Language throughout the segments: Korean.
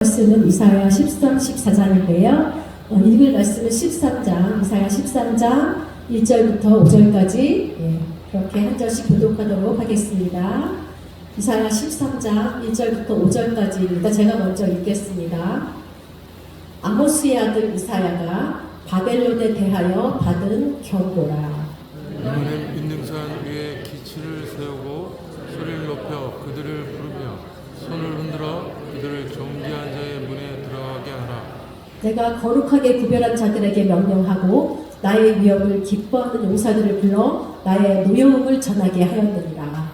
말씀은 이사야 13, 14장인데요. 읽을 말씀은 13장, 이사야 13장 1절부터 5절까지 그렇게 한 절씩 교독하도록 하겠습니다. 이사야 13장 1절부터 5절까지입니다. 제가 먼저 읽겠습니다. 아모스의 아들 이사야가 바벨론에 대하여 받은 경고라. 너는 인능산 위에 기치를 세우고 소리를 높여 그들을 부르며 손을 흔들어 그들을 정죄한 자의 문에 들어가게 하라. 내가 거룩하게 구별한 자들에게 명령하고 나의 위협을 기뻐하는 용사들을 불러 나의 노여움을 전하게 하였느니라.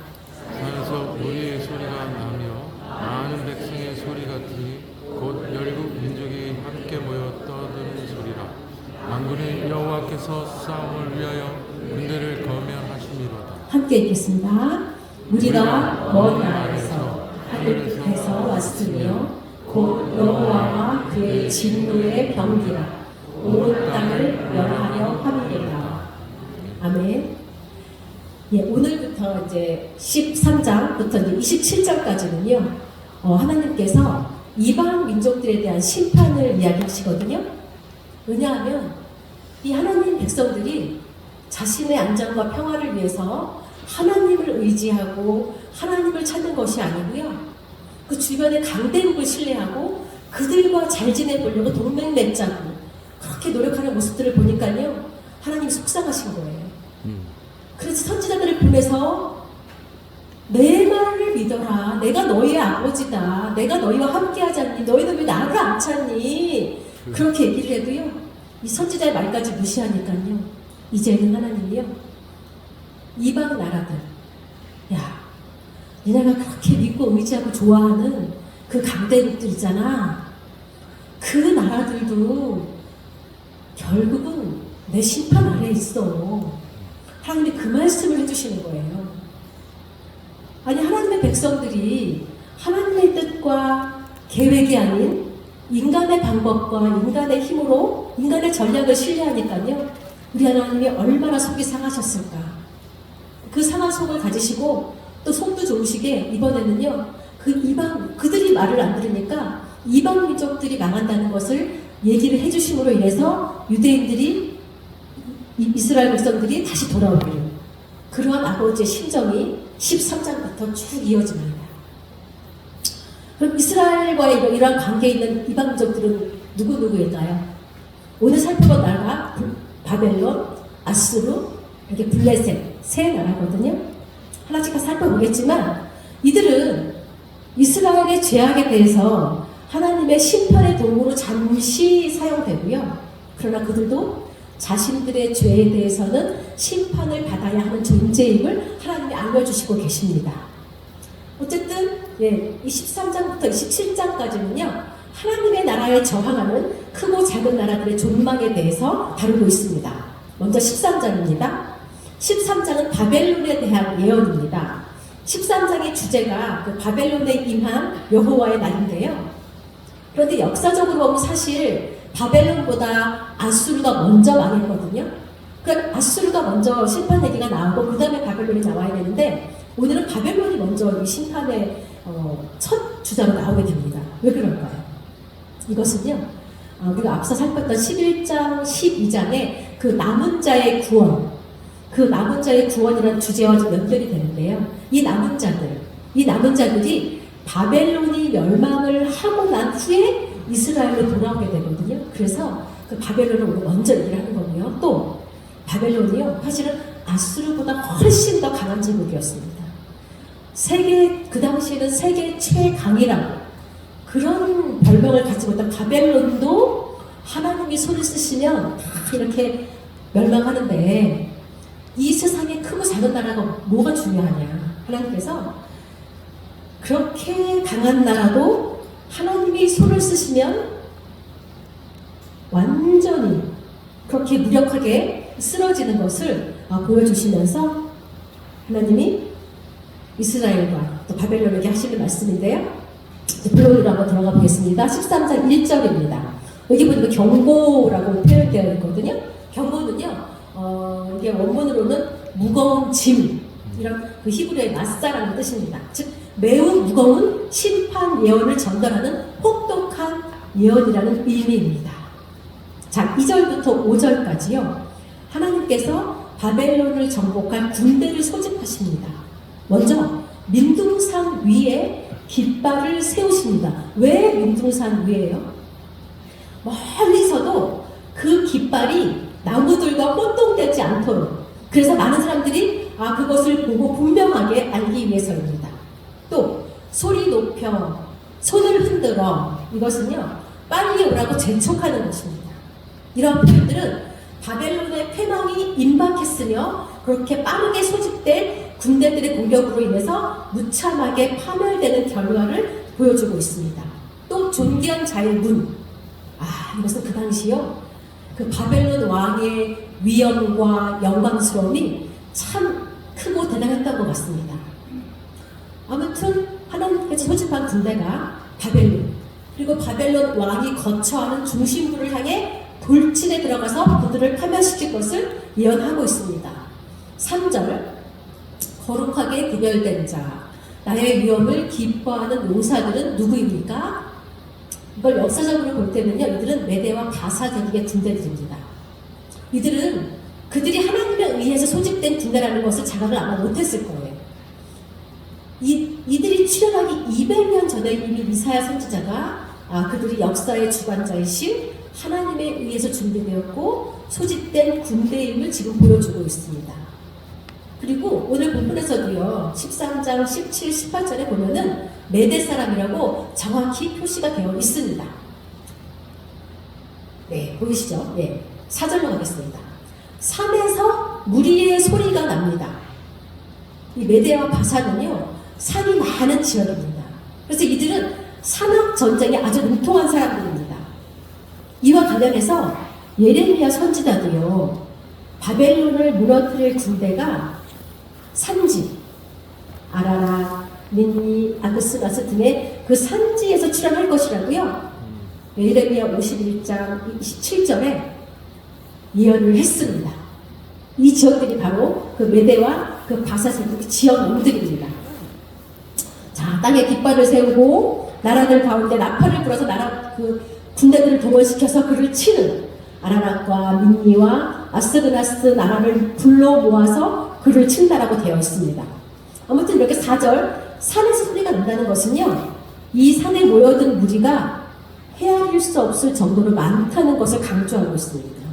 산에서 무리의 소리가 나며 많은 백성의 소리 같으니 곧 열국 민족이 함께 모여 떠드는 소리라. 만군의 여호와께서 싸움을 위하여 군대를 거면하시미로다. 함께 읽겠습니다. 우리가 먼 나라에서 하늘 끝에서 왔으며 곧 여호와와 그의 진노의 병기라. 온 땅을 멸하려 함이로다. 아멘. 오늘부터 이제 13장부터 이제 27장까지는요. 하나님께서 이방 민족들에 대한 심판을 이야기하시거든요. 왜냐하면 이 하나님 백성들이 자신의 안전과 평화를 위해서 하나님을 의지하고 하나님을 찾는 것이 아니고요. 그 주변의 강대국을 신뢰하고 그들과 잘 지내보려고 동맹 맺자고 그렇게 노력하는 모습들을 보니까요. 하나님이 속상하신 거예요. 그래서 선지자들을 보내서 내 말을 믿어라. 내가 너희의 아버지다. 내가 너희와 함께하지 않니? 너희는 왜 나를 안 찾니? 그렇게 얘기를 해도요. 이 선지자의 말까지 무시하니까요. 이제는 하나님이요. 이방 나라들. 야, 니네가 그렇게 믿고 의지하고 좋아하는 그 강대국들 있잖아. 그 나라들도 결국은 내 심판 아래 있어. 하나님이 그 말씀을 해주시는 거예요. 아니, 하나님의 백성들이 하나님의 뜻과 계획이 아닌 인간의 방법과 인간의 힘으로 인간의 전략을 신뢰하니까요. 우리 하나님이 얼마나 속이 상하셨을까. 그 상한 속을 가지시고 또 속도 좋으시게 이번에는요. 그 이방 그들이 말을 안 들으니까 이방 민족들이 망한다는 것을 얘기를 해주심으로 인해서 유대인들이 이스라엘 백성들이 다시 돌아오기를 그러한 아버지의 심정이 13장부터 쭉 이어집니다. 그럼 이스라엘과의 이러한 관계에 있는 이방 민족들은 누구일까요? 오늘 살펴본 나라가 바벨론, 아수르, 이렇게 블레셋 세 나라거든요. 하나씩 살펴보겠지만 이들은 이스라엘의 죄악에 대해서 하나님의 심판의 도구로 잠시 사용되고요. 그러나 그들도 자신들의 죄에 대해서는 심판을 받아야 하는 존재임을 하나님이 알려주시고 계십니다. 어쨌든 이 13장부터 27장까지는요. 하나님의 나라에 저항하는 크고 작은 나라들의 존망에 대해서 다루고 있습니다. 먼저 13장입니다. 13장은 바벨론에 대한 예언입니다. 13장의 주제가 그 바벨론에 임한 여호와의 날인데요. 그런데 역사적으로 보면 사실 바벨론보다 아수르가 먼저 망했거든요. 그 아수르가 먼저 심판 얘기가 나오고 그 다음에 바벨론이 나와야 되는데 오늘은 바벨론이 먼저 이 심판의 첫 주자로 나오게 됩니다. 왜 그럴까요? 이것은요. 우리가 앞서 살폈던 11장, 12장의 그 남은 자의 구원, 그 남은 자의 구원이라는 주제와 좀 연결이 되는데요. 이 남은 자들이 바벨론이 멸망을 하고 난 후에 이스라엘로 돌아오게 되거든요. 그래서 그 바벨론을 우리 먼저 얘기를 하는 거고요. 또 바벨론이요. 사실은 아수르보다 훨씬 더 강한 제국이었습니다. 그 당시에는 세계 최강이라고 그런 별명을 가지고 있던 바벨론도 하나님이 손을 쓰시면 다 이렇게 멸망하는데 이 세상에 크고 작은 나라가 뭐가 중요하냐. 하나님께서 그렇게 강한 나라도 하나님이 손을 쓰시면 완전히 그렇게 무력하게 쓰러지는 것을 보여주시면서 하나님이 이스라엘과 또 바벨론에게 하시는 말씀인데요. 본론으로 한번 들어가 보겠습니다. 13장 1절입니다. 여기 보니까 경고라고 표현되어 있거든요. 경고는요. 이게 원문으로는 무거운 짐, 이런 그 히브리어의 마사라는 뜻입니다. 즉 매우 무거운 심판 예언을 전달하는 혹독한 예언이라는 의미입니다. 자, 2절부터 5절까지요. 하나님께서 바벨론을 정복할 군대를 소집하십니다. 먼저 민둥산 위에 깃발을 세우십니다. 왜 민둥산 위에요? 멀리서도 그 깃발이 나무들과 혼동되지 않도록, 그래서 많은 사람들이 그것을 보고 분명하게 알기 위해서입니다. 또 소리 높여 손을 흔들어, 이것은요 빨리 오라고 재촉하는 것입니다. 이런 표현들은 바벨론의 패망이 임박했으며 그렇게 빠르게 소집된 군대들의 공격으로 인해서 무참하게 파멸되는 결과를 보여주고 있습니다. 또 존귀한 자의 문, 이것은 그 당시요 그 바벨론 왕의 위엄과 영광스러움이 참 크고 대단했던 것 같습니다. 아무튼 하나님께서 소집한 군대가 바벨론, 그리고 바벨론 왕이 거처하는 중심부를 향해 돌진에 들어가서 그들을 파멸시킬 것을 예언하고 있습니다. 3절, 거룩하게 구별된 자, 나의 위엄을 기뻐하는 용사들은 누구입니까? 이걸 역사적으로 볼 때는요, 이들은 메대와 바사 제국의 군대들입니다. 이들은 그들이 하나님에 의해서 소집된 군대라는 것을 자각을 아마 못했을 거예요. 이들이 출현하기 200년 전에 이미 이사야 선지자가 그들이 역사의 주관자이신 하나님에 의해서 준비되었고 소집된 군대임을 지금 보여주고 있습니다. 그리고 오늘 본문에서도요 13장 17, 18절에 보면은 메대 사람이라고 정확히 표시가 되어 있습니다. 네, 보이시죠? 네, 4절로 가겠습니다. 산에서 무리의 소리가 납니다. 이 메대와 바사는요 산이 많은 지역입니다. 그래서 이들은 산악 전쟁에 아주 능통한 사람들입니다. 이와 관련해서 예레미야 선지자도요 바벨론을 무너뜨릴 군대가 산지, 아라라, 민니, 아그스가스 등의 그 산지에서 출현할 것이라고요. 예레미야 51장 27절에 예언을 했습니다. 이 지역들이 바로 그 메대와 그 바사세국 지역놈들입니다. 자, 땅에 깃발을 세우고 나라들 가운데 나팔을 불어서 나라 그 군대들을 동원시켜서 그를 치는 아라락과 민니와 아스그나스 나라를 불러 모아서 그를 친다라고 되어 있습니다. 아무튼 이렇게 4절 산에서 소리가 난다는 것은요 이 산에 모여든 무리가 헤아릴 수 없을 정도로 많다는 것을 강조하고 있습니다.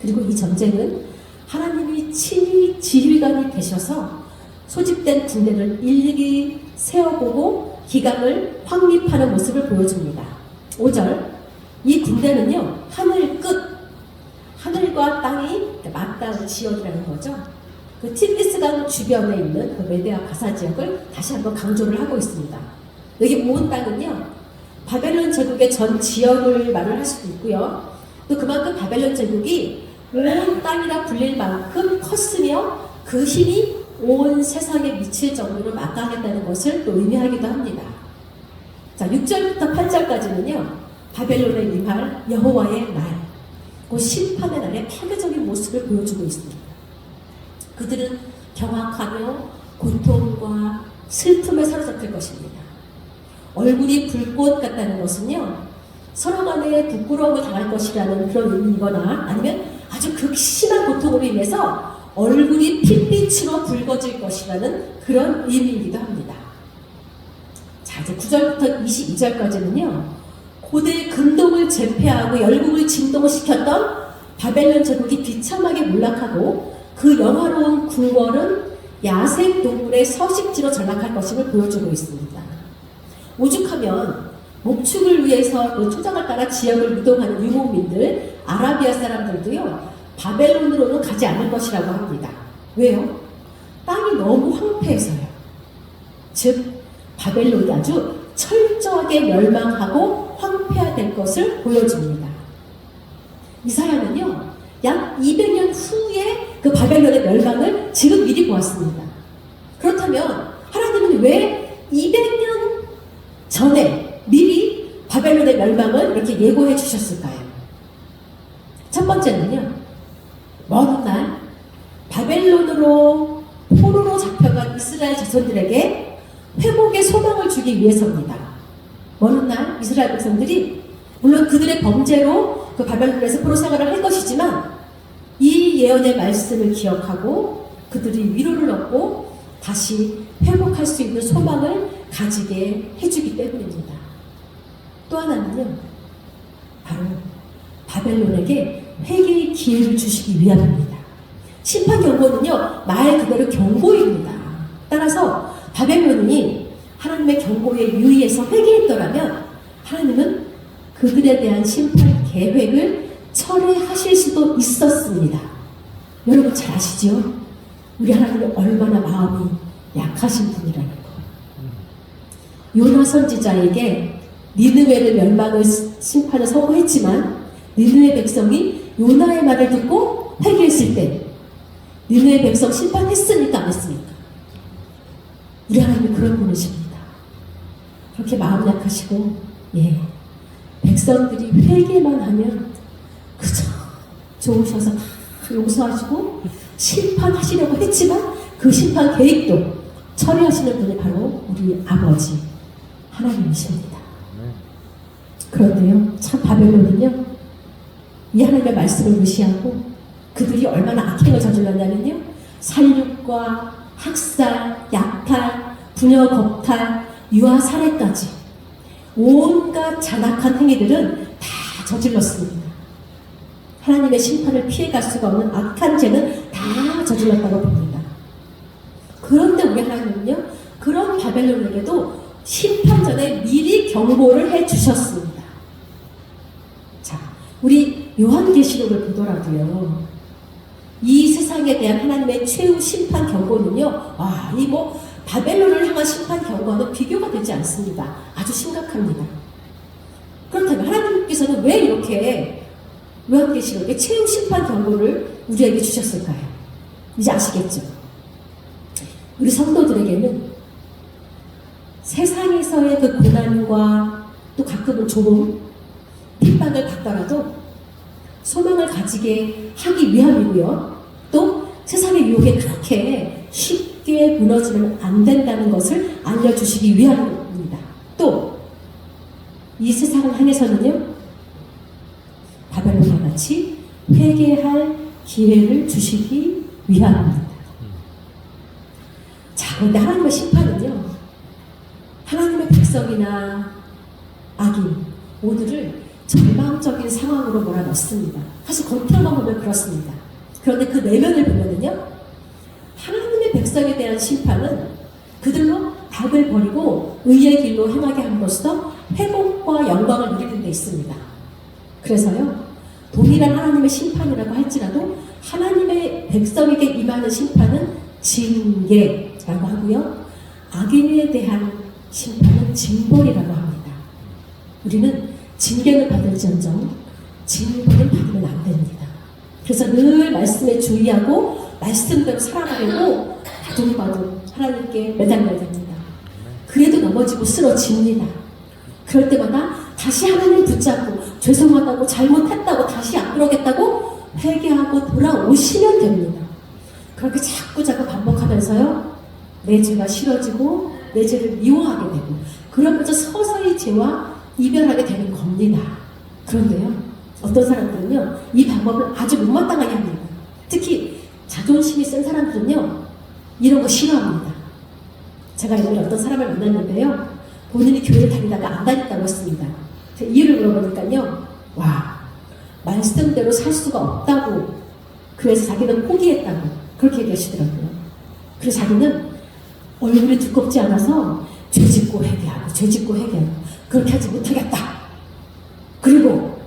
그리고 이 전쟁은 하나님이 친히 지휘관이 되셔서 소집된 군대를 일일이 세워보고 기강을 확립하는 모습을 보여줍니다. 5절, 이 군대는요 하늘 끝, 하늘과 땅이 맞닿은 지역이라는 거죠. 그 티그리스강 주변에 있는 그 메대와 바사 지역을 다시 한번 강조를 하고 있습니다. 여기 온 땅은요 바벨론 제국의 전 지역을 말을 할 수도 있고요. 또 그만큼 바벨론 제국이 온 땅이라 불릴 만큼 컸으며 그 힘이 온 세상에 미칠 정도로 막강했다는 것을 또 의미하기도 합니다. 자, 6절부터 8절까지는요 바벨론에 임할 여호와의 날, 그 심판의 날의 파괴적인 모습을 보여주고 있습니다. 그들은 경악하며 고통과 슬픔에 사로잡힐 것입니다. 얼굴이 불꽃 같다는 것은요 서로 간에 부끄러움을 당할 것이라는 그런 의미이거나 아니면 아주 극심한 고통으로 인해서 얼굴이 핏빛으로 붉어질 것이라는 그런 의미이기도 합니다. 자, 이제 9절부터 22절까지는요 고대 근동을 제패하고 열국을 진동시켰던 바벨론 제국이 비참하게 몰락하고 그 영화로운 궁궐은 야생 동물의 서식지로 전락할 것임을 보여주고 있습니다. 오죽하면 목축을 위해서 또 초장을 따라 지역을 이동하는 유목민들, 아라비아 사람들도요 바벨론으로는 가지 않을 것이라고 합니다. 왜요? 땅이 너무 황폐해서요. 즉 바벨론이 아주 철저하게 멸망하고 황폐화될 것을 보여줍니다. 이사야는요 약 200년 후에 그 바벨론의 멸망을 지금 미리 보았습니다. 그렇다면 하나님은 왜 200년 전에 미리 바벨론의 멸망을 이렇게 예고해 주셨을까요? 첫 번째는요 먼 날 바벨론으로 포로로 잡혀간 이스라엘 자손들에게 회복의 소망을 주기 위해서입니다. 먼 날 이스라엘 백성들이 물론 그들의 범죄로 그 바벨론에서 포로 생활을 할 것이지만 이 예언의 말씀을 기억하고 그들이 위로를 얻고 다시 회복할 수 있는 소망을 가지게 해주기 때문입니다. 또 하나는요, 바로 바벨론에게 회개의 기회를 주시기 위함입니다. 심판 경고는요, 말 그대로 경고입니다. 따라서 바벨론이 하나님의 경고에 유의해서 회개했더라면 하나님은 그들에 대한 심판 계획을 철회하실 수도 있었습니다. 여러분 잘 아시죠? 우리 하나님이 얼마나 마음이 약하신 분이라는 거. 요나 선지자에게 니느웨를 멸망을 심판을 선고했지만 니느웨 백성이 요나의 말을 듣고 회개했을 때 니느웨 백성 심판했습니까? 안 했습니까? 우리 하나님이 그런 분이십니다. 그렇게 마음 약하시고 백성들이 회개만 하면 그저 좋으셔서 다 용서하시고 심판하시려고 했지만 그 심판 계획도 처리하시는 분이 바로 우리 아버지 하나님이십니다. 그런데요, 참 바벨론은요, 이 하나님의 말씀을 무시하고 그들이 얼마나 악행을 저질렀냐면요, 살육과 학살, 약탈, 부녀 겁탈, 유아 살해까지 온갖 잔악한 행위들은 다 저질렀습니다. 하나님의 심판을 피해갈 수가 없는 악한 죄는 다 저질렀다고 봅니다. 그런데 우리 하나님은요, 그런 바벨론에게도 심판 전에 미리 경고를 해주셨습니다. 자, 우리 요한계시록을 보더라도요, 이 세상에 대한 하나님의 최후 심판 경고는요, 바벨론을 향한 심판 경고와는 비교가 되지 않습니다. 아주 심각합니다. 그렇다면 하나님께서는 왜 이렇게 요한계시록에 최후 심판 경고를 우리에게 주셨을까요? 이제 아시겠죠? 우리 성도들에게는 세상에서의 그 고난과 또 가끔은 조금 핍박을 받더라도 소망을 가지게 하기 위함이고요. 또 세상의 유혹에 그렇게 쉽게 무너지면 안 된다는 것을 알려주시기 위함입니다. 또 이 세상을 향해서는요, 바벨론과 같이 회개할 기회를 주시기 위함입니다. 자, 그런데 하나님의 심판은요, 하나님의 백성이나 악인 모두를 절망적인 상황으로 몰아넣습니다. 사실 겉으로만 보면 그렇습니다. 그런데 그 내면을 보면은요, 하나님의 백성에 대한 심판은 그들로 악을 버리고 의의 길로 행하게 함으로써 회복과 영광을 누리는 데 있습니다. 그래서요, 동일한 하나님의 심판이라고 할지라도 하나님의 백성에게 임하는 심판은 징계라고 하고요, 악인에 대한 심판은 징벌이라고 합니다. 우리는 징계는 받을지언정 징벌은 받으면 안 됩니다. 그래서 늘 말씀에 주의하고 말씀대로 살아가려고 바둥바둥 하나님께 매달려야 됩니다. 그래도 넘어지고 쓰러집니다. 그럴 때마다 다시 하나님 붙잡고 죄송하다고 잘못했다고 다시 안 그러겠다고 회개하고 돌아오시면 됩니다. 그렇게 자꾸 반복하면서요, 내 죄가 싫어지고 내 죄를 미워하게 되고 그러면서 서서히 죄와 이별하게 되는 겁니다. 그런데요, 어떤 사람들은요, 이 방법을 아주 못마땅하게 합니다. 특히 자존심이 센 사람들은요, 이런 거 싫어합니다. 제가 예전에 어떤 사람을 만났는데요, 본인이 교회를 다니다가 안 다녔다고 했습니다. 제가 이유를 물어보니까요, 말씀대로 살 수가 없다고, 그래서 자기는 포기했다고 그렇게 얘기하시더라고요. 그래서 자기는 얼굴이 두껍지 않아서 죄짓고 회개하고 죄짓고 회개하고 그렇게 하지 못하겠다. 그리고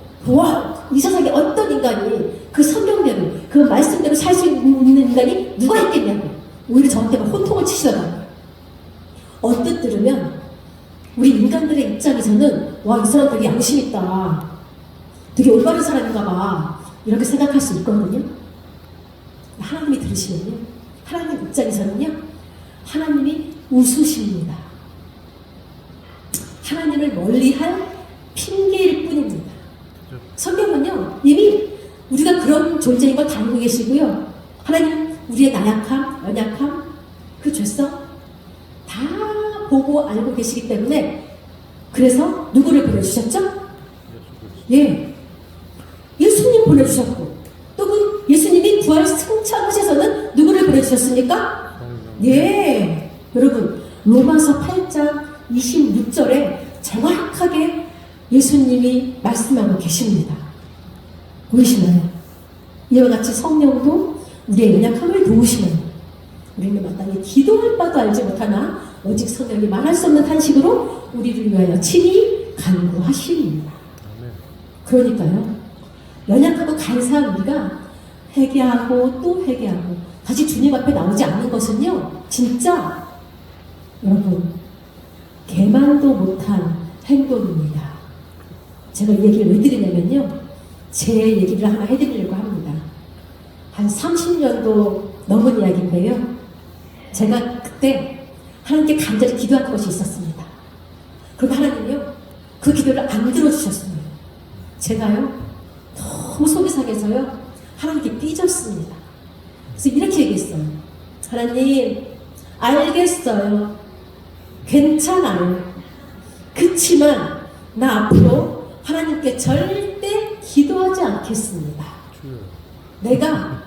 이 세상에 어떤 인간이 그 성경대로 그 말씀대로 살 수 있는 인간이 누가 있겠냐고 오히려 저한테 호통을 치시더라고요. 언뜻 들으면 우리 인간들의 입장에서는 이 사람 되게 양심 있다, 되게 올바른 사람인가 봐, 이렇게 생각할 수 있거든요. 하나님이 들으시면요, 하나님 입장에서는요, 하나님이 웃으십니다. 하나님을 멀리할 핑계일 뿐입니다. 성경은요, 이미 우리가 그런 존재인 걸 다 알고 계시고요, 하나님 우리의 나약함, 연약함, 그 죄성 다 보고 알고 계시기 때문에, 그래서 누구를 보내주셨죠? 예. 예수님 보내주셨고, 또 그 예수님이 부활 승천하셔서는 누구를 보내주셨습니까? 예. 여러분, 로마서 8장 26절에 정확하게 예수님이 말씀하고 계십니다. 보이시나요? 이와 같이 성령도 우리의 연약함을 도우시는, 우리는 마땅히 기도할 바도 알지 못하나 오직 성령이 말할 수 없는 탄식으로 우리를 위하여 친히 간구하시니라. 그러니까요, 연약하고 간사한 우리가 회개하고 또 회개하고 다시 주님 앞에 나오지 않는 것은요, 진짜 여러분 개만도 못한 행동입니다. 제가 이 얘기를 왜 드리냐면요, 제 얘기를 하나 해드리려고 합니다. 한 30년도 넘은 이야기인데요, 제가 그때 하나님께 간절히 기도한 것이 있었습니다. 그런데 하나님이요, 그 기도를 안 들어주셨어요. 제가요, 너무 속이 상해서요, 하나님께 삐졌습니다. 그래서 이렇게 얘기했어요. 하나님, 알겠어요. 괜찮아요. 그치만 나 앞으로 하나님께 절대 기도하지 않겠습니다. 내가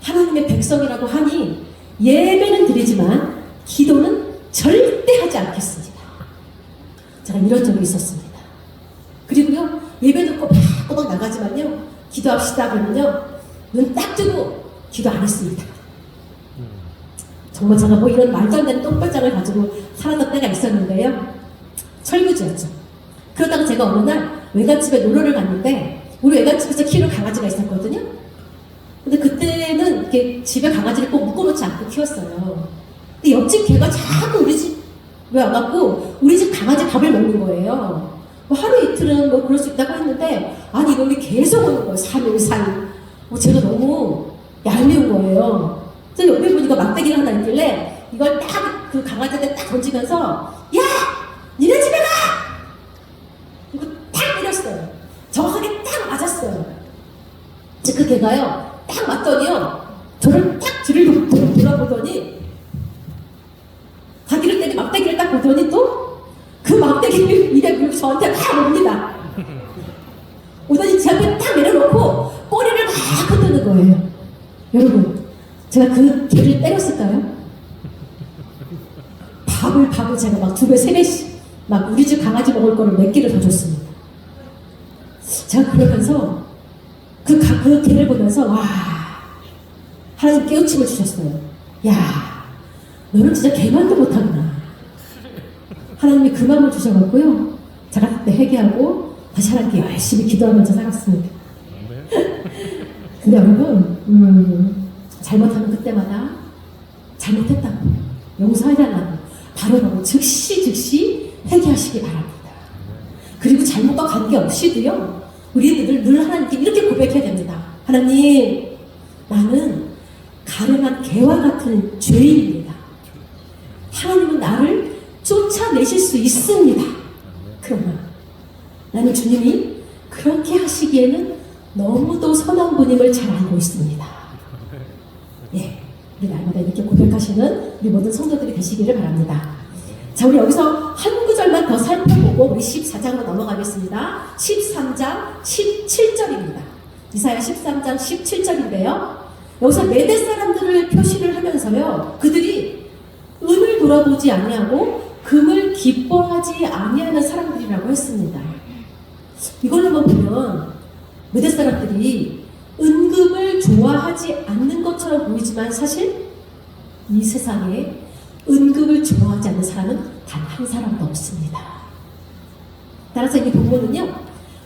하나님의 백성이라고 하니 예배는 드리지만 기도는 절대 하지 않겠습니다. 제가 이런 적이 있었습니다. 그리고요, 예배도 꼬박꼬박 나가지만요, 기도합시다 그러면요, 눈 딱 뜨고 기도 안 했습니다. 정말 제가 뭐 이런 말도 안 되는 똥발장을 가지고 살았던 때가 있었는데요, 철부지였죠. 그러다가 제가 어느 날 외갓집에 놀러를 갔는데, 우리 외갓집에서 키우는 강아지가 있었거든요. 근데 그때는 이렇게 집에 강아지를 꼭 묶어놓지 않고 키웠어요. 근데 옆집 개가 자꾸 우리 집에 와갖고 우리 집 강아지 밥을 먹는 거예요. 뭐 하루 이틀은 뭐 그럴 수 있다고 했는데, 아니 이놈이 계속 오는 거예요. 3일 4일. 제가 너무 얄미운 거예요. 그래서 옆에 보니까 막대기가 하나 있길래 이걸 딱 그 강아지한테 딱 던지면서, 야! 니네 집에 가! 이거 딱 때렸어요. 정확하게 딱 맞았어요. 그 개가요, 딱 맞더니요, 저를 딱 뒤를 돌아보더니, 자기를 때리 막대기를 딱 보더니 또 그 막대기를 입에 물고 저한테 막 옵니다. 오더니 제 앞에 딱 내려놓고 꼬리를 막 흔드는 거예요. 여러분, 제가 그 개를 때렸을까요? 밥을 제가 막 2배, 3배씩 막 우리 집 강아지 먹을 거를 몇 개를 더 줬습니다. 제가 그러면서 그 개를 보면서, 와, 하나님 깨우침을 주셨어요. 야, 너는 진짜 개만도 못하구나. 하나님이 그 마음을 주셔갖고요, 제가 그때 회개하고 다시 하나님께 열심히 기도하면서 살았습니다. 근데 여러분, 잘못하면 그때마다 잘못했다고, 용서해달라고 바로 즉시 회개하시기 바랍니다. 그리고 잘못과 관계없이도요, 우리는 늘 하나님께 이렇게 고백해야 됩니다. 하나님, 나는 가련한 개와 같은 죄인입니다. 하나님은 나를 쫓아내실 수 있습니다. 그러나 나는 주님이 그렇게 하시기에는 너무도 선한 분임을 잘 알고 있습니다. 예, 우리 날마다 이렇게 고백하시는 우리 모든 성도들이 되시기를 바랍니다. 자, 우리 여기서 한 구절만 더 살펴보고 우리 14장으로 넘어가겠습니다. 13장 17절입니다. 이사야 13장 17절인데요. 여기서 메대 사람들을 표시를 하면서요, 그들이 은을 돌아보지 아니하고 금을 기뻐하지 아니하는 사람들이라고 했습니다. 이걸로만 보면 메대 사람들이 은금을 좋아하지 않는 것처럼 보이지만 사실 이 세상에 은금을 좋아하지 않는 사람은 단 한 사람도 없습니다. 따라서 이 본문은요,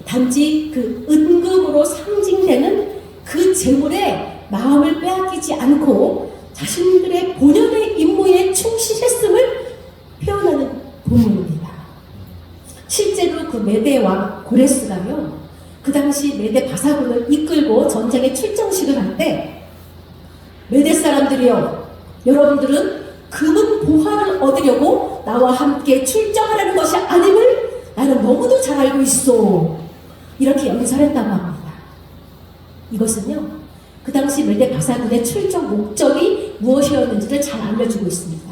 단지 그 은금으로 상징되는 그 재물에 마음을 빼앗기지 않고 자신들의 본연의 임무에 충실했음을 표현하는 본문입니다. 실제로 그 메대 왕 고레스가요, 그 당시 메대 바사군을 이끌고 전쟁에 출정식을 할 때, 메대 사람들이요, 여러분들은 금은 보화를 얻으려고 나와 함께 출정하라는 것이 아님을 나는 너무도 잘 알고 있어, 이렇게 연설했다고 합니다. 이것은요, 그 당시 메대 바사군의 출정 목적이 무엇이었는지를 잘 알려주고 있습니다.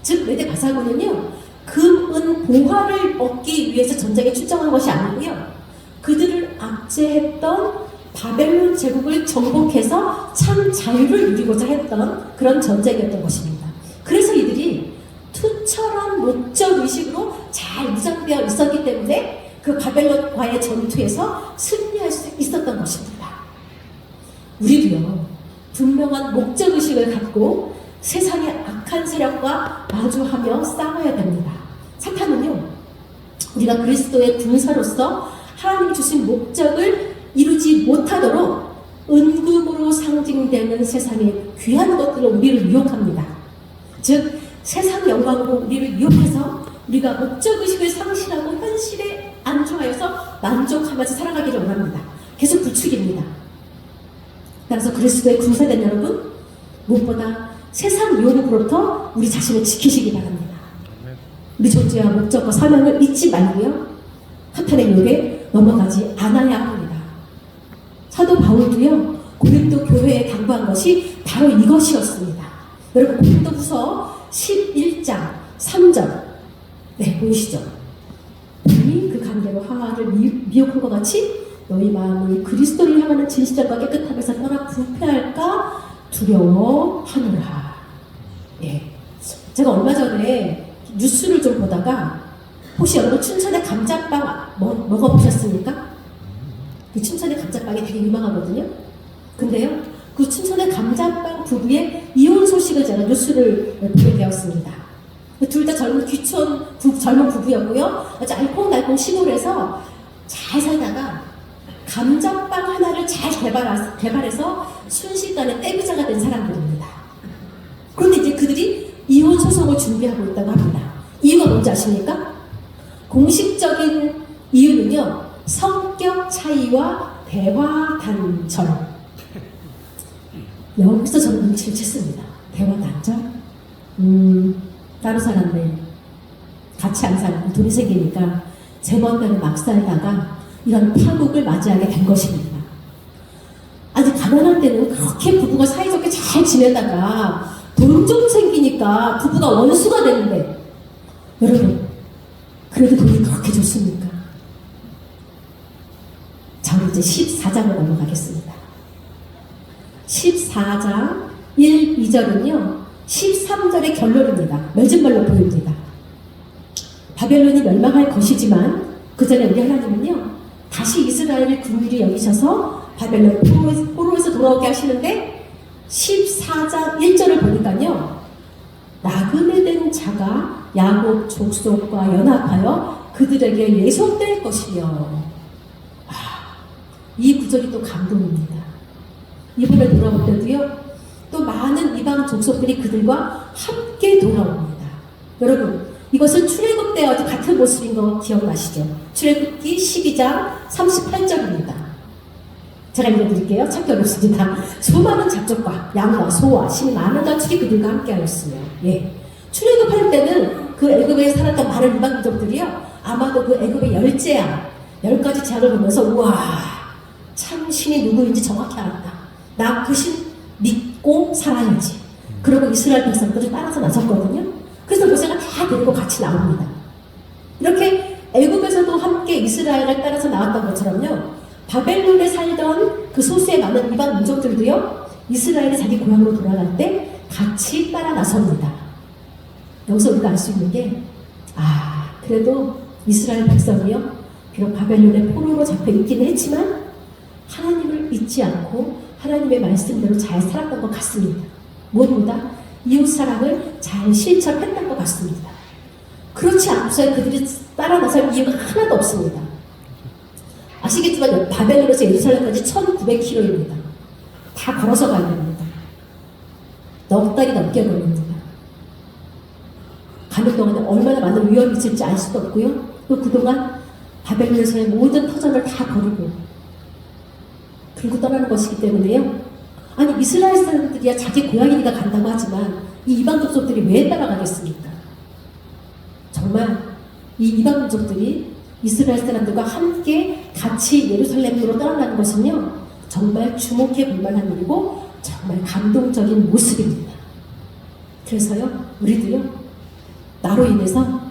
즉 메대 바사군은요, 금, 은, 보화를 얻기 위해서 전쟁에 출정한 것이 아니고요, 그들을 압제했던 바벨론 제국을 정복해서 참 자유를 누리고자 했던 그런 전쟁이었던 것입니다. 그래서 이들이 투철한 목적 의식으로 잘 무장되어 있었기 때문에 그 바벨론과의 전투에서 승리할 수 있었던 것입니다. 우리도요, 분명한 목적 의식을 갖고 세상의 악한 세력과 마주하며 싸워야 됩니다. 사탄은요, 우리가 그리스도의 군사로서 하나님이 주신 목적을 이루지 못하도록 은금으로 상징되는 세상의 귀한 것들로 우리를 유혹합니다. 즉 세상 영광으로 우리를 유혹해서 우리가 목적의식을 상실하고 현실에 안주하여서 만족하면서 살아가기를 원합니다. 계속 부추깁니다. 따라서 그리스도의 군사된 여러분, 무엇보다 세상 유혹으로부터 우리 자신을 지키시기 바랍니다. 우리 존재와 목적과 사명을 잊지 말고요, 사탄의 유혹에 넘어가지 않아야 합니다. 사도 바울도요, 고린도 교회에 당부한 것이 바로 이것이었습니다. 여러분, 고린도후서 11장 3절, 네, 보이시죠? 너희 그 관계로 하와를 미혹한 것 같이 너희 마음이 그리스도를 향하는 진실과 깨끗함에서 떠나 부패할까 두려워하노라. 예, 제가 얼마 전에 뉴스를 좀 보다가, 혹시 여러분 춘천의 감자빵 먹어보셨습니까? 그 춘천의 감자빵이 되게 유명하거든요. 근데요, 그 춘천의 감자빵 부부의 이혼 소식을 제가 뉴스를 보게 되었습니다. 둘 다 젊은 젊은 부부였고요. 아주 알콩달콩 시골에서 잘 살다가 감자빵 하나를 잘 개발해서 순식간에 떼부자가 된 사람들입니다. 그런데 이제 그들이 이혼 소송을 준비하고 있다고 합니다. 이유가 뭔지 아십니까? 공식적인 이유는요, 성격 차이와 대화 단절. 여기서 저는 눈치를 챘습니다. 대화 단절? 다른 사람들 같이 안 살고 돈이 생기니까 제멋대로 막 살다가 이런 파국을 맞이하게 된 것입니다. 아직 가난할 때는 그렇게 부부가 사이좋게 잘 지내다가 돈 좀 생기니까 부부가 원수가 되는데, 여러분, 그래도 돈이 그렇게 좋습니까? 자, 이제 14장으로 넘어가겠습니다. 14장 1, 2절은요 13절의 결론입니다. 맺은말로 보입니다. 바벨론이 멸망할 것이지만 그 전에 우리 하나님은요, 다시 이스라엘을 긍휼히 여기셔서 바벨론 포로에서 돌아오게 하시는데, 14장 1절을 보니까요, 나그네 된 자가 야곱 족속과 연합하여 그들에게 예속될 것이며, 이 구절이 또 감동입니다. 이번에 돌아올 때도요, 또 많은 이방 족속들이 그들과 함께 돌아옵니다. 여러분, 이것은 출애굽 때와 같은 모습인 거 기억나시죠? 출애굽기 12장 38절입니다. 제가 읽어드릴게요. 찾기 어렵습니다. 수많은 잡족과 양과 소와 신 많은 가축이 그들과 함께 하였으며, 예, 출애굽할 때는 그 애굽에 살았던 많은 이방 민족들이요, 아마도 그 애굽의 열재앙 10가지 재앙을 보면서 우와, 참 신이 누구인지 정확히 알았다. 나 그 신 믿고 살아야지. 그리고 이스라엘 백성들을 따라서 나섰거든요. 그래서 모세가 다 데리고 같이 나옵니다. 이렇게 애굽에서도 함께 이스라엘을 따라서 나왔던 것처럼요, 바벨론에 살던 그 소수의 많은 이방 민족들도요, 이스라엘이 자기 고향으로 돌아갈 때 같이 따라 나섭니다. 여기서 우리가 알 수 있는 게, 그래도 이스라엘 백성이요, 비록 바벨론의 포로로 잡혀 있기는 했지만 하나님을 잊지 않고 하나님의 말씀대로 잘 살았던 것 같습니다. 무엇보다 이웃사랑을 잘 실천했던 것 같습니다. 그렇지 않고서 그들이 따라 나설 이유가 하나도 없습니다. 아시겠지만 바벨론에서 예루살렘까지 1900km입니다. 다 걸어서 가야 됩니다. 넉 달이 넘게 걸립니다. 가는 동안에 얼마나 많은 위험이 있을지 알 수도 없고요. 또 그동안 바벨론에서의 모든 터전을 다 버리고 들고 떠나는 것이기 때문에요. 아니, 이스라엘 사람들이야 자기 고향이니까 간다고 하지만 이 이방 족속들이 왜 따라가겠습니까? 정말 이 이방 민족들이 이스라엘 사람들과 함께 같이 예루살렘으로 떠나가는 것은요, 정말 주목해 볼 만한 일이고 정말 감동적인 모습입니다. 그래서요, 우리도요, 나로 인해서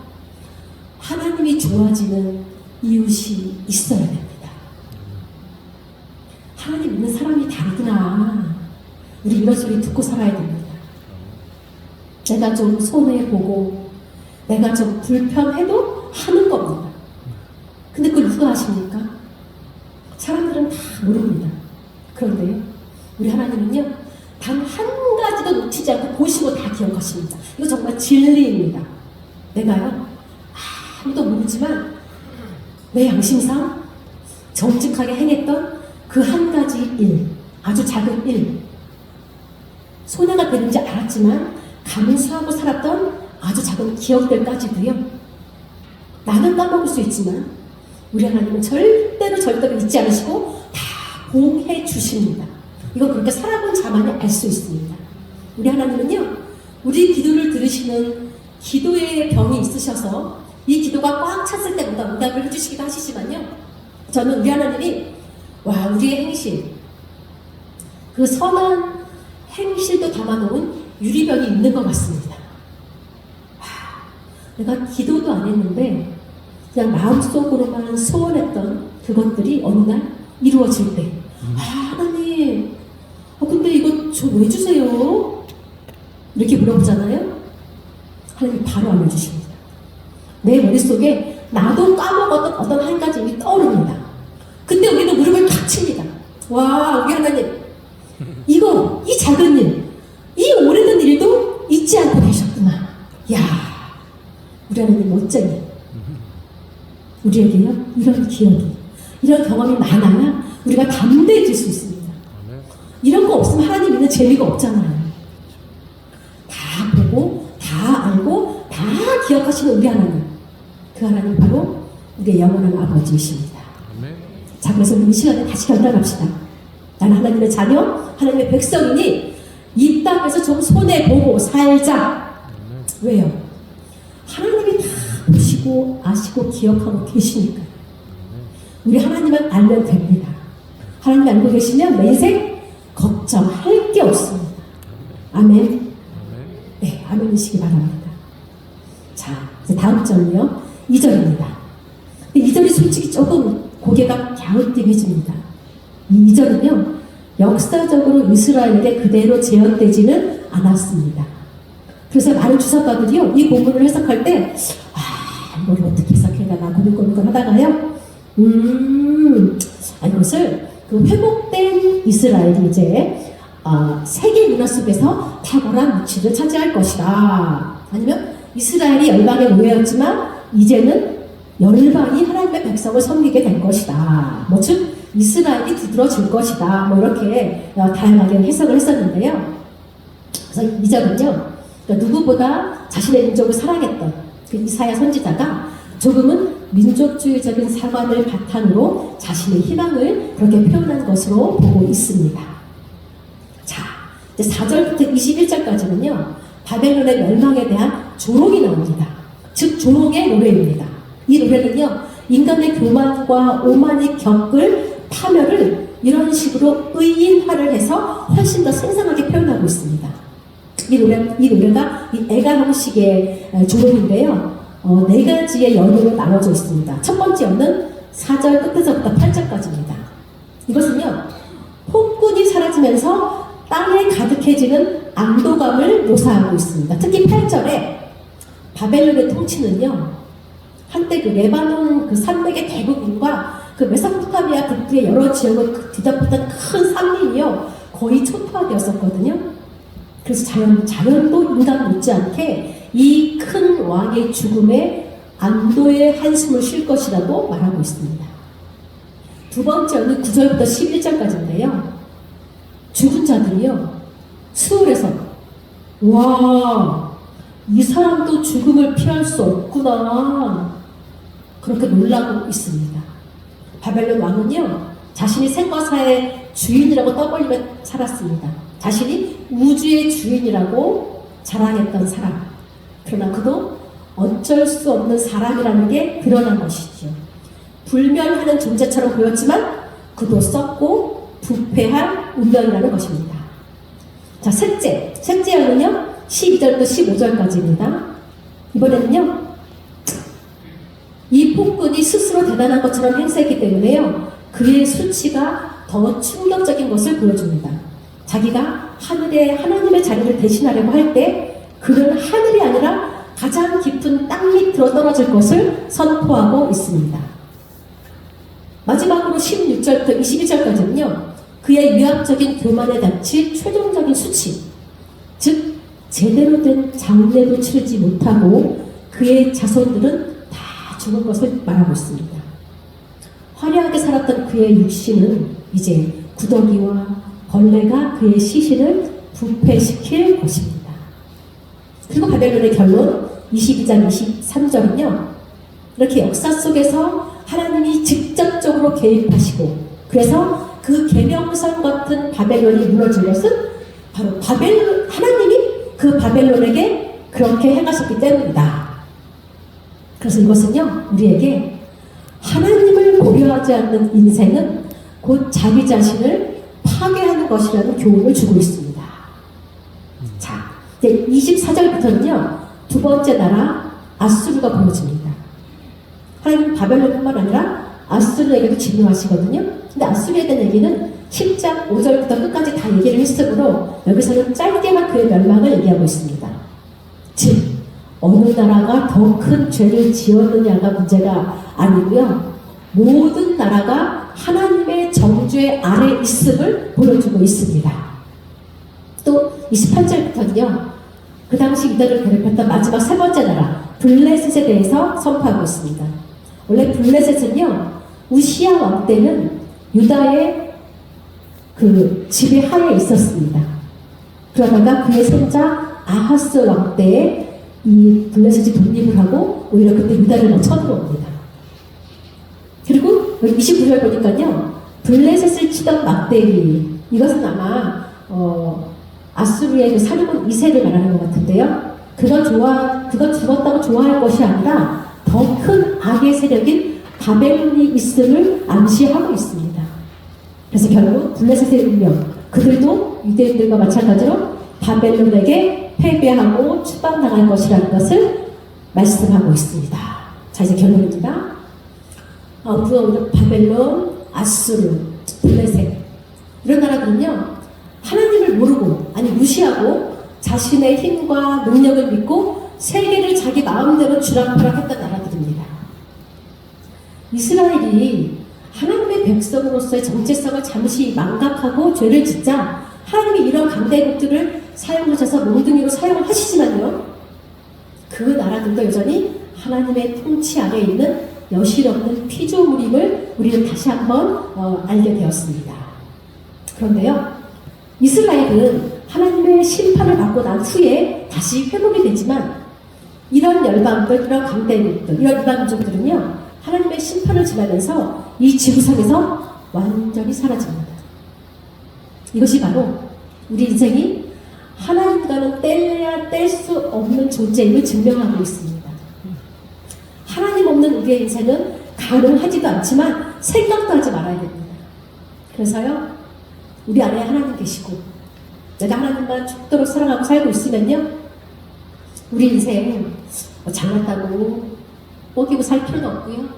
하나님이 좋아지는 이웃이 있어야 됩니다. 하나님 믿는 사람이 다르구나. 우리 이런 소리 듣고 살아야 됩니다. 내가 좀 손해보고 내가 좀 불편해도 하는 겁니다. 근데 그걸 누가 하십니까? 사람들은 다 모릅니다. 그런데요, 우리 하나님은요, 단 한 가지도 놓치지 않고 보시고 다 기억하십니다. 이거 정말 진리입니다. 내가요, 아무도 모르지만 내 양심상 정직하게 행했던 그 한 가지 일, 아주 작은 일, 손해가 되는지 알았지만 감사하고 살았던 아주 작은 기억들까지도요, 나는 까먹을 수 있지만 우리 하나님은 절대로 잊지 않으시고 다 보호해 주십니다. 이건 그렇게 살아본 자만이 알 수 있습니다. 우리 하나님은요, 우리 기도를 들으시는 기도의 병이 있으셔서 이 기도가 꽉 찼을 때마다 응답을 해주시기도 하시지만요, 저는 우리 하나님이 우리의 행실, 그 선한 행실도 담아놓은 유리병이 있는 것 같습니다. 내가 기도도 안 했는데 그냥 마음속으로만 소원했던 그것들이 어느 날 이루어질 때, 하나님, 근데 이거 저 왜 주세요? 이렇게 물어보잖아요. 하나님 바로 알려주십니다. 내 머릿속에 나도 까먹었던 어떤 한 가지 일이 떠오릅니다. 그때 우리는 무릎을 탁 칩니다. 우리 하나님, 이 작은 일, 이 오래된 일도 잊지 않고 계셨구나. 야, 우리 하나님 멋쟁이. 우리에게요, 이런 기억이, 이런 경험이 많아야 우리가 담대해질 수 있습니다. 이런 거 없으면 하나님 믿는 재미가 없잖아요. 다 보고, 다 알고, 다 기억하시는 우리 하나님. 그 하나님 바로 우리의 영원한 아버지이십니다. 자, 그래서 우리 이 시간에 다시 결단합시다. 나는 하나님의 자녀, 하나님의 백성이니 이 땅에서 좀 손해보고 살자. 왜요? 하나님이 다 보시고 아시고 기억하고 계시니까. 우리 하나님만 알면 됩니다. 하나님 알고 계시면 내 인생 걱정할 게 없습니다. 아멘. 네, 아멘이시기 바랍니다. 자, 이제 다음 절은요, 2절입니다. 2절이 솔직히 조금 고개가 갸우뚱해집니다. 이 2절은요, 역사적으로 이스라엘에게 그대로 재현되지는 않았습니다. 그래서 많은 주석가들이요, 이 본문을 해석할 때 이걸 어떻게 해석해야 되나 고민고민 하다가요, 이것을 그 회복된 이스라엘이 이제 세계 문화 속에서 탁월한 위치를 차지할 것이다. 아니면 이스라엘이 열방의 노예였지만 이제는 열방이 하나님의 백성을 섬기게 될 것이다. 즉 이스라엘이 두드러질 것이다. 이렇게 다양하게 해석을 했었는데요. 그래서 이 절은요, 그러니까 누구보다 자신의 민족을 사랑했던 그 이사야 선지자가 조금은 민족주의적인 사관을 바탕으로 자신의 희망을 그렇게 표현한 것으로 보고 있습니다. 자, 이제 4절부터 21절까지는요, 바벨론의 멸망에 대한 조롱이 나옵니다. 즉 조롱의 노래입니다. 이 노래는요, 인간의 교만과 오만이 겪을 파멸을 이런 식으로 의인화를 해서 훨씬 더 생생하게 표현하고 있습니다. 이 노래가 이 애가 형식의 조롱인데요, 네 가지의 연으로 나눠져 있습니다. 첫 번째 연은 4절 끝에서부터 8절까지입니다. 이것은요, 폭군이 사라지면서 땅에 가득해지는 안도감을 묘사하고 있습니다. 특히 8절에 바벨론의 통치는요, 한때 그 레바논 그 산맥의 대부분과 그 메소포타미아 북부의 여러 지역을 뒤덮었던 큰 산림이요, 거의 초토화되었었거든요. 그래서 자연도 인간 못지않게 이 큰 왕의 죽음에 안도의 한숨을 쉴 것이라고 말하고 있습니다. 두 번째는 9절부터 11절까지인데요. 죽은 자들이요, 수울에서 이 사람도 죽음을 피할 수 없구나, 그렇게 놀라고 있습니다. 바벨론 왕은요, 자신이 생과사의 주인이라고 떠벌리며 살았습니다. 자신이 우주의 주인이라고 자랑했던 사람. 그러나 그도 어쩔 수 없는 사람이라는 게 드러난 것이죠. 불멸하는 존재처럼 보였지만 그도 썩고 부패한 운명이라는 것입니다. 자, 셋째 연은요, 12절부터 15절까지입니다. 이번에는요, 이 폭군이 스스로 대단한 것처럼 행세했기 때문에요, 그의 수치가 더 더 충격적인 것을 보여줍니다. 자기가 하늘에 하나님의 자리를 대신하려고 할 때 그는 하늘이 아니라 가장 깊은 땅 밑으로 떨어질 것을 선포하고 있습니다. 마지막으로 16절부터 21절까지는요. 그의 위압적인 교만에 닥친 최종적인 수치, 즉 제대로 된 장례도 치르지 못하고 그의 자손들은 다 죽은 것을 말하고 있습니다. 화려하게 살았던 그의 육신은 이제 구더기와 벌레가 그의 시신을 부패시킬 것입니다. 그리고 바벨론의 결론 22장 23절은요. 이렇게 역사 속에서 하나님이 직접적으로 개입하시고 그래서 그 계명성 같은 바벨론이 무너진 것은 바로 하나님이 그 바벨론에게 그렇게 행하셨기 때문이다. 그래서 이것은요, 우리에게 하나님을 고려하지 않는 인생은 곧 자기 자신을 파괴하는 것이라는 교훈을 주고 있습니다. 자, 이제 24절부터는요, 두 번째 나라 아수르가 보여집니다. 하나님은 바벨론뿐만 아니라 아수르에게도 진노하시거든요. 근데 아수르에 대한 얘기는 10장 5절부터 끝까지 다 얘기를 했으므로 여기서는 짧게만 그의 멸망을 얘기하고 있습니다. 즉 어느 나라가 더 큰 죄를 지었느냐가 문제가 아니고요. 모든 나라가 하나님의 정죄 아래 있음을 보여주고 있습니다. 또 28절부터는요. 그 당시 유다를 괴롭혔던 마지막 세 번째 나라 블레셋에 대해서 선포하고 있습니다. 원래 블레셋은요. 우시야 왕 때는 유다의 그 지배 하에 있었습니다. 그러다가 그의 손자 아하스 왕 때에 이 블레셋이 독립을 하고 오히려 그때 유다를 쳐들어옵니다. 그리고 29절 보니까요. 블레셋을 치던 막대기, 이것은 아마 아수르의 그 사륙은 2세를 말하는 것 같은데요. 그가 죽었다고 좋아할 것이 아니라 더 큰 악의 세력인 바벨론이 있음을 암시하고 있습니다. 그래서 결국 블레셋의 운명, 그들도 유대인들과 마찬가지로 바벨론에게 패배하고 추방당할 것이라는 것을 말씀하고 있습니다. 자, 이제 결론입니다. 우리가 바벨론, 아수르, 블레셋 이런 나라들은요. 하나님을 모르고 아니 무시하고 자신의 힘과 능력을 믿고 세계를 자기 마음대로 주락펴락했던 나라들입니다. 이스라엘이 하나님의 백성으로서의 정체성을 잠시 망각하고 죄를 짓자 하나님이 이런 강대국들을 사용하셔서 몽둥이로 사용을 하시지만요. 그 나라들도 여전히 하나님의 통치 아래 있는 여실 없는 피조물임을 우리는 다시 한번 알게 되었습니다. 그런데요. 이스라엘은 하나님의 심판을 받고 난 후에 다시 회복이 되지만 이런 열방들, 이런 강대국들, 이런 이방민족들은요. 하나님의 심판을 지나면서 이 지구상에서 완전히 사라집니다. 이것이 바로 우리 인생이 하나님과는 뗄래야 뗄 수 없는 존재임을 증명하고 있습니다. 하나님 없는 우리의 인생은 가능하지도 않지만 생각도 하지 말아야 됩니다. 그래서요, 우리 안에 하나님 계시고 내가 하나님만 죽도록 사랑하고 살고 있으면요, 우리 인생 잘났다고 뽀기고 살 필요도 없고요,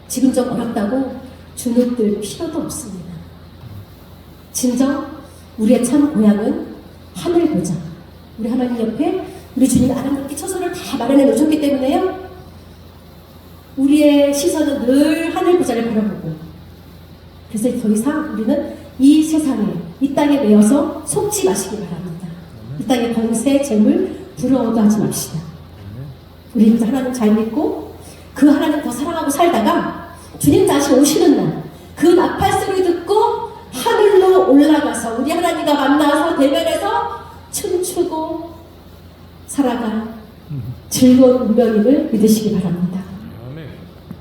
지금 좀 어렵다고 주눅들 필요도 없습니다. 진정 우리의 참 고향은 하늘 보자. 우리 하나님 옆에 우리 주님이 아름답게 처소를 다 마련해 놓으셨기 때문에요, 우리의 시선은 늘 하늘 보자를 바라보고, 그래서 더 이상 우리는 이 세상에, 이 땅에 매여서 속지 마시기 바랍니다. 이 땅의 권세, 재물 부러워도 하지 맙시다. 우리 하나님 잘 믿고 그 하나님 더 사랑하고 살다가 주님 다시 오시는 날 그 나팔 소리 듣고 하늘로 올라가서 우리 하나님과 만나서 대면해서 춤추고 살아갈 즐거운 운명임을 믿으시기 바랍니다.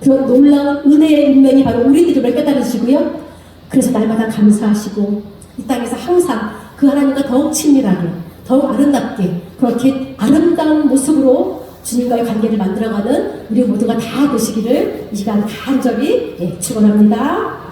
그런 놀라운 은혜의 운명이 바로 우리들임을 깨달으시고요. 그래서 날마다 감사하시고 이 땅에서 항상 그 하나님과 더욱 친밀하게, 더욱 아름답게, 그렇게 아름다운 모습으로 주님과의 관계를 만들어가는 우리 모두가 다 되시기를 이 시간 간절히 축원합니다.